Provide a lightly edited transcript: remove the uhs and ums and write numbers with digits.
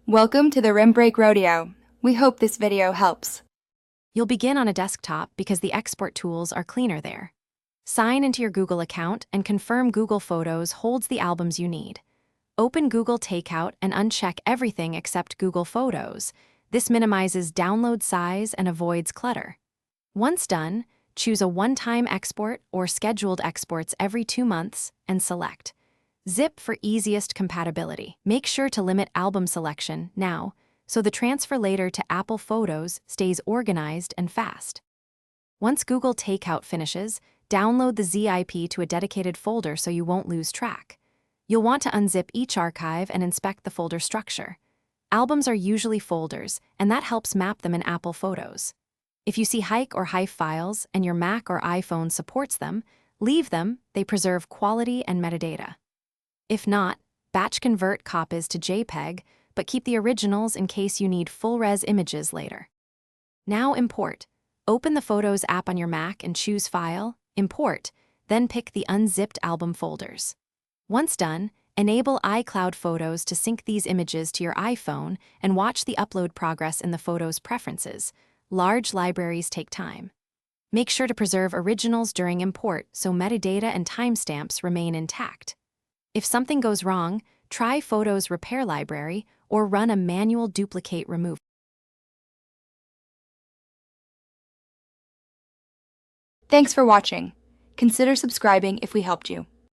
Welcome to the Rim Break Rodeo. We hope this video helps. You'll begin on a desktop because the export tools are cleaner there. Sign into your Google account and confirm Google Photos holds the albums you need. Open Google Takeout and uncheck everything except Google Photos. This minimizes download size and avoids clutter. Once done, choose a one-time export or scheduled exports every 2 months and select Zip for easiest compatibility. Make sure to limit album selection now, so the transfer later to Apple Photos stays organized and fast. Once Google Takeout finishes, download the ZIP to a dedicated folder so you won't lose track. You'll want to unzip each archive and inspect the folder structure. Albums are usually folders, and that helps map them in Apple Photos. If you see hike or HIFE files and your Mac or iPhone supports them, leave them, they preserve quality and metadata. If not, batch convert copies to JPEG, but keep the originals in case you need full-res images later. Now import. Open the Photos app on your Mac and choose File, Import, then pick the unzipped album folders. Once done, enable iCloud Photos to sync these images to your iPhone and watch the upload progress in the Photos preferences. Large libraries take time. Make sure to preserve originals during import so metadata and timestamps remain intact. If something goes wrong, try Photos Repair Library or run a manual duplicate removal. Thanks for watching. Consider subscribing if we helped you.